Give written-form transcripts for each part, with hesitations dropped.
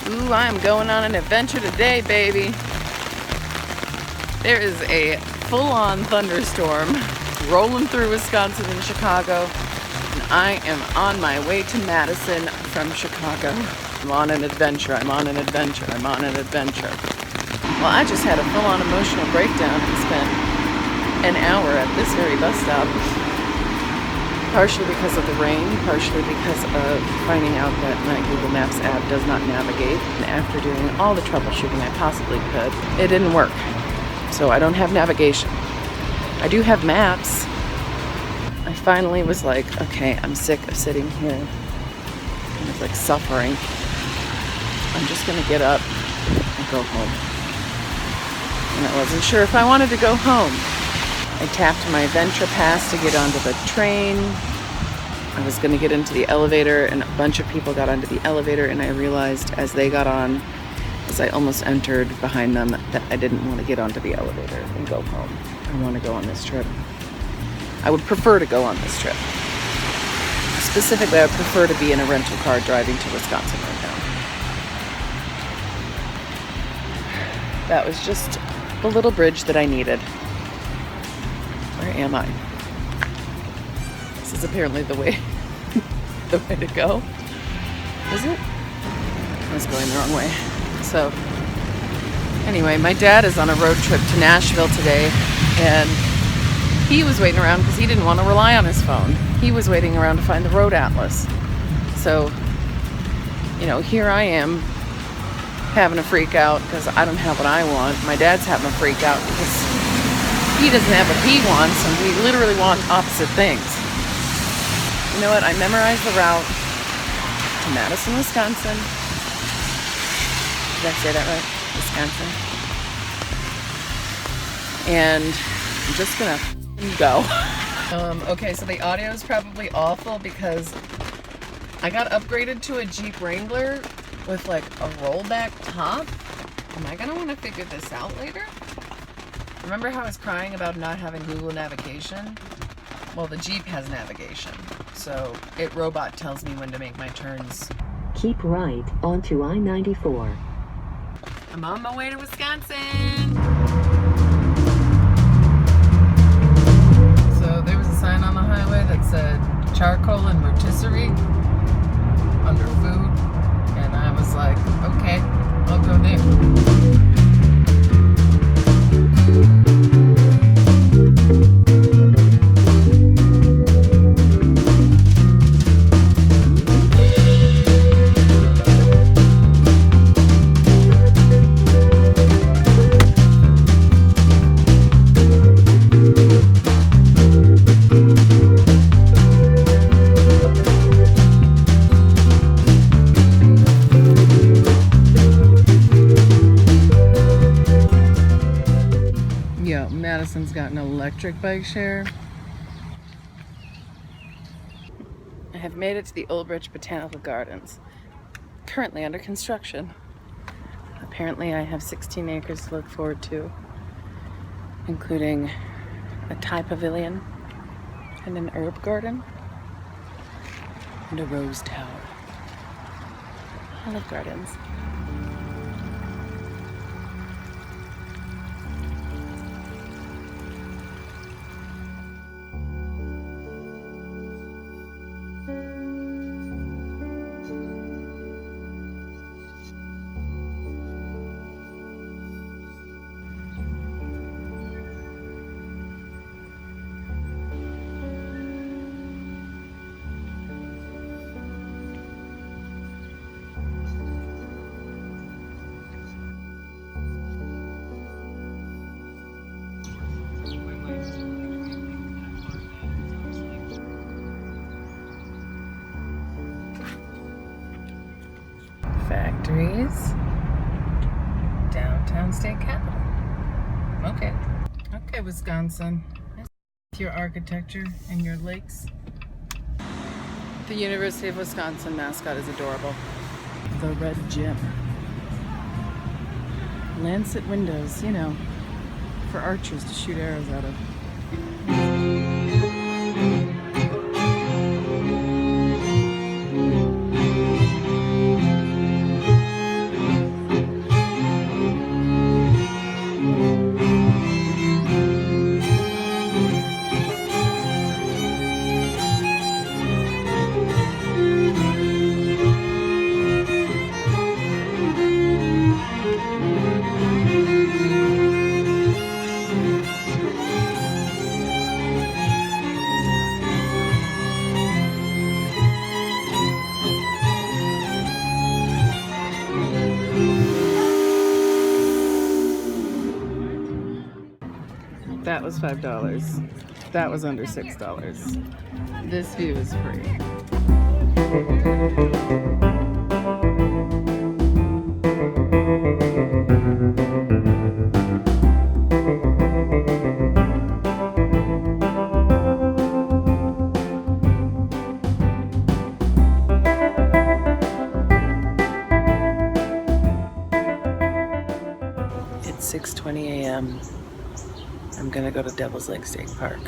Ooh, I am going on an adventure today, baby. There is a full-on thunderstorm rolling through Wisconsin and Chicago, and I am on my way to Madison from Chicago. I'm on an adventure, I'm on an adventure, I'm on an adventure. Well, I just had a full-on emotional breakdown and spent an hour at this very bus stop. Partially because of the rain, partially because of finding out that my Google Maps app does not navigate. And after doing all the troubleshooting I possibly could, it didn't work. So I don't have navigation. I do have maps. I finally was like, okay, I'm sick of sitting here kind of like suffering. I'm just gonna get up and go home. And I wasn't sure if I wanted to go home. I tapped my Venture Pass to get onto the train. I was gonna get into the elevator, and a bunch of people got onto the elevator, and I realized as they got on, as I almost entered behind them, that I didn't want to get onto the elevator and go home. I want to go on this trip. I would prefer to go on this trip. Specifically, I would prefer to be in a rental car driving to Wisconsin right now. That was just the little bridge that I needed. Where am I? This is apparently the way the way to go. Is it? I was going the wrong way. So anyway, my dad is on a road trip to Nashville today, and he was waiting around because he didn't want to rely on his phone. He was waiting around to find the road atlas. So, you know, here I am having a freak out because I don't have what I want. My dad's having a freak out because he doesn't have what he wants, and we literally want opposite things. You know what? I memorized the route to Madison, Wisconsin. Did I say that right? Wisconsin. And I'm just gonna go. Okay, so the audio is probably awful because I got upgraded to a Jeep Wrangler with like a rollback top. Am I gonna want to figure this out later? Remember how I was crying about not having Google navigation? Well, the Jeep has navigation, so it robot tells me when to make my turns. Keep right onto I-94. I'm on my way to Wisconsin. So there was a sign on the highway that said charcoal and rotisserie under food, and I was like, okay, I'll go there. Madison's got an electric bike share. I have made it to the Olbrich Botanical Gardens, currently under construction. Apparently I have 16 acres to look forward to, including a Thai pavilion and an herb garden and a rose tower. I love gardens. Factories, downtown state capital. Okay, Wisconsin. With your architecture and your lakes. The University of Wisconsin mascot is adorable. The Red Gym. Lancet windows, you know, for archers to shoot arrows out of. That was $5. That was under $6. This view is free. It's 6:20 a.m. I'm gonna go to Devil's Lake State Park.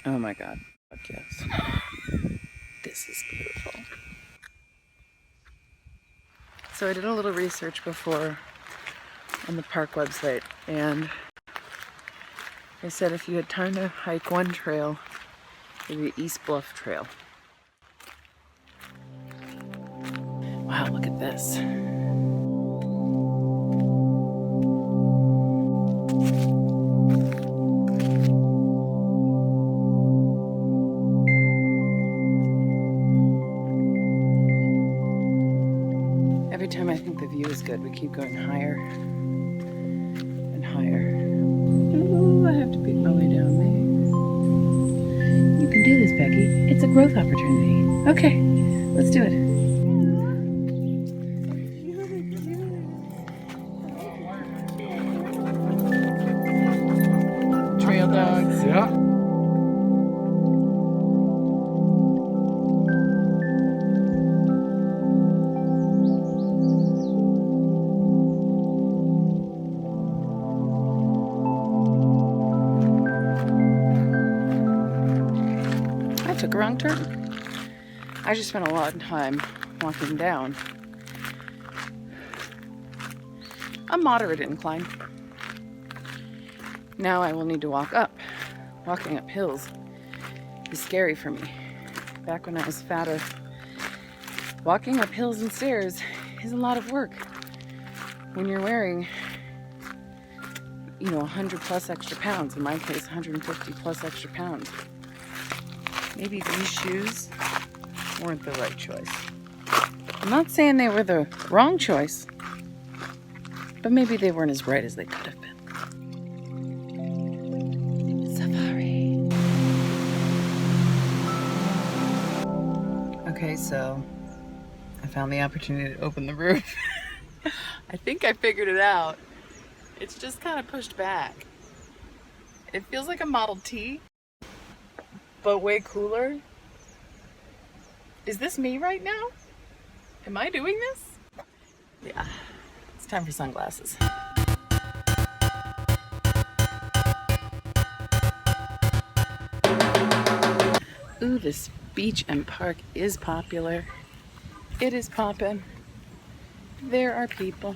Oh my God, fuck yes. This is beautiful. So I did a little research before on the park website, and they said if you had time to hike one trail, it'd be East Bluff Trail. Wow, look at this. Every time I think the view is good, we keep going higher and higher. Ooh, I have to beat my way down there. You can do this, Becky. It's a growth opportunity. Okay, let's do it. Trail dogs. Yeah. I took a wrong turn. I just spent a lot of time walking down a moderate incline. Now I will need to walk up. Walking up hills is scary for me. Back when I was fatter, walking up hills and stairs is a lot of work. When you're wearing, 100 plus extra pounds, in my case, 150 plus extra pounds. Maybe these shoes weren't the right choice. I'm not saying they were the wrong choice, but maybe they weren't as right as they could have been. Safari. Okay, so I found the opportunity to open the roof. I think I figured it out. It's just kind of pushed back. It feels like a Model T, but way cooler. Is this me right now? Am I doing this? Yeah, it's time for sunglasses. Ooh, this beach and park is popular. It is poppin'. There are people.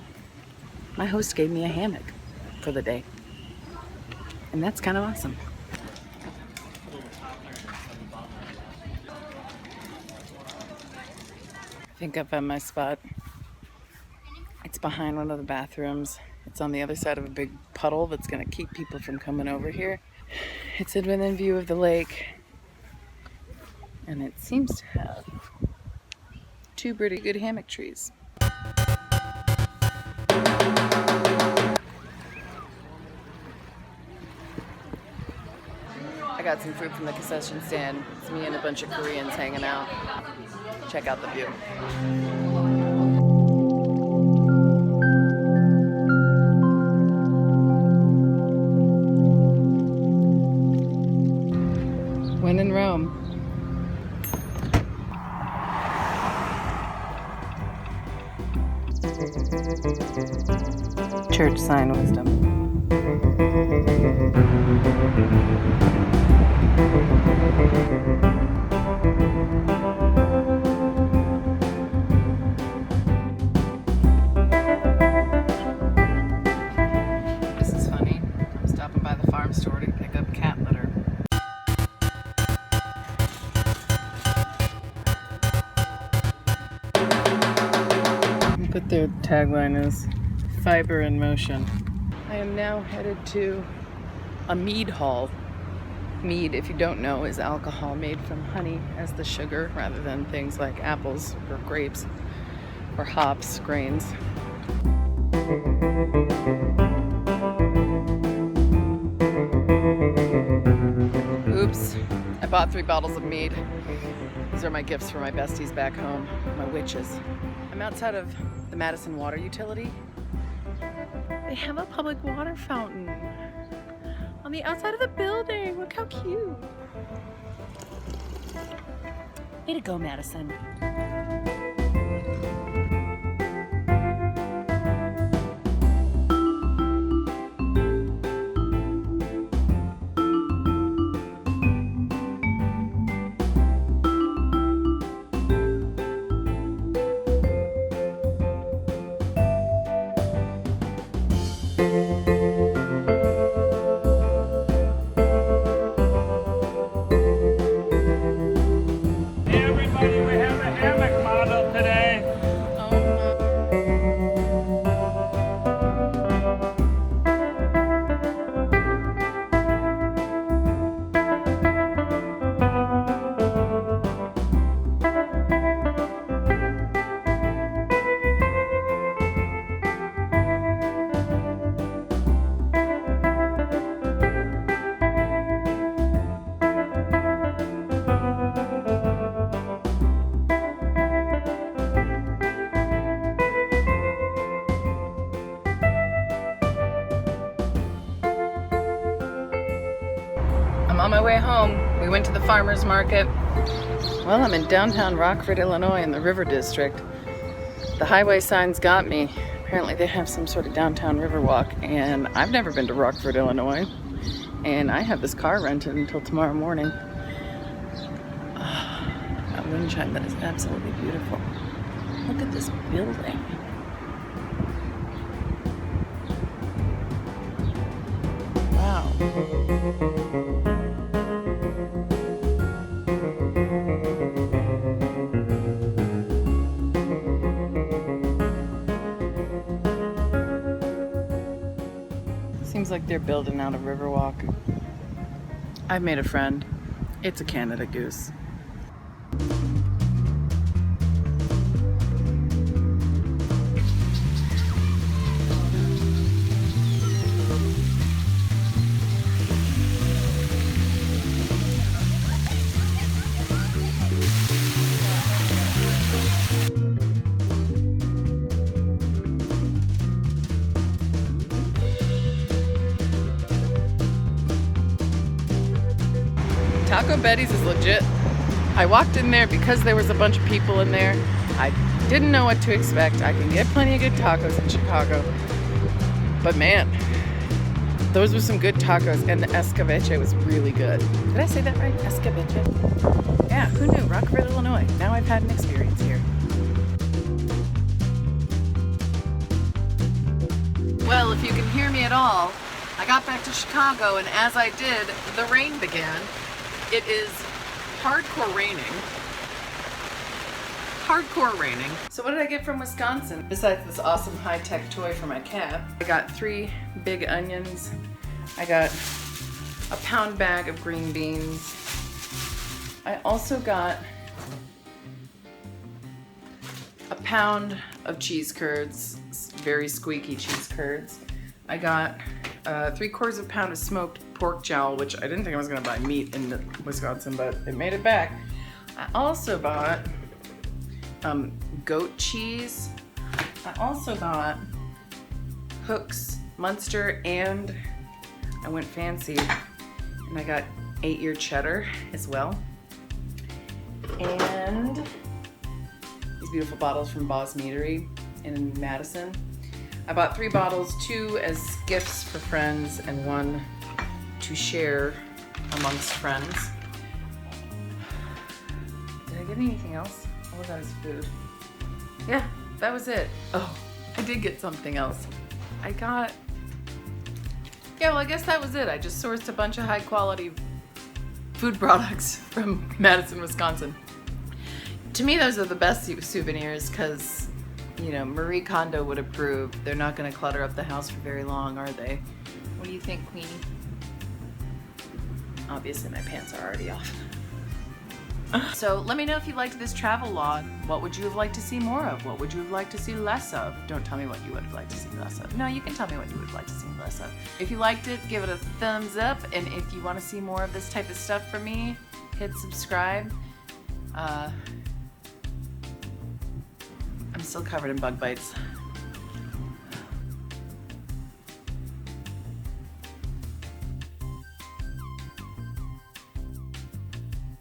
My host gave me a hammock for the day, and that's kind of awesome. I think I found my spot. It's behind one of the bathrooms. It's on the other side of a big puddle that's gonna keep people from coming over here. It's within view of the lake, and it seems to have two pretty good hammock trees. I got some food from the concession stand. It's me and a bunch of Koreans hanging out. Check out the view. When in Rome. Church sign wisdom. This is funny. I'm stopping by the farm store to pick up cat litter. But their tagline is fiber in motion. I am now headed to a Mead Hall. Mead, if you don't know, is alcohol made from honey as the sugar rather than things like apples or grapes or hops, grains. Oops, I bought 3 bottles of Mead. These are my gifts for my besties back home, my witches. I'm outside of the Madison water utility. They have a public water fountain on the outside of the building. Look how cute. Way to go, Madison. On my way home, we went to the farmer's market. Well, I'm in downtown Rockford, Illinois in the River District. The highway signs got me. Apparently they have some sort of downtown river walk, and I've never been to Rockford, Illinois. And I have this car rented until tomorrow morning. That wind chime, that is absolutely beautiful. Look at this building. Wow. Seems like they're building out a riverwalk. I've made a friend. It's a Canada goose. Taco Betty's is legit. I walked in there because there was a bunch of people in there. I didn't know what to expect. I can get plenty of good tacos in Chicago. But man, those were some good tacos, and the escabeche was really good. Did I say that right? Escabeche? Yeah, who knew? Rockford, Illinois. Now I've had an experience here. Well, if you can hear me at all, I got back to Chicago, and as I did, the rain began. It is hardcore raining. Hardcore raining. So what did I get from Wisconsin? Besides this awesome high-tech toy for my cat, I got 3 big onions. I got a pound bag of green beans. I also got a pound of cheese curds, very squeaky cheese curds. I got 3/4 of a pound of smoked pork jowl, which I didn't think I was gonna buy meat in Wisconsin, but it made it back. I also bought goat cheese. I also bought Hooks Munster, and I went fancy and I got 8-year cheddar as well. And these beautiful bottles from Boss Meadery in Madison. I bought 3 bottles, 2 as gifts for friends and 1 to share amongst friends. Did I get anything else? All of that is food. Yeah, that was it. Oh, I did get something else. I got, yeah, well, I guess that was it. I just sourced a bunch of high quality food products from Madison, Wisconsin. To me, those are the best souvenirs because, you know, Marie Kondo would approve. They're not going to clutter up the house for very long, are they? What do you think, Queenie? Obviously my pants are already off. So let me know if you liked this travel log. What would you have liked to see more of? What would you have liked to see less of? Don't tell me what you would have liked to see less of. No, you can tell me what you would have liked to see less of. If you liked it, give it a thumbs up. And if you want to see more of this type of stuff from me, hit subscribe. I'm still covered in bug bites.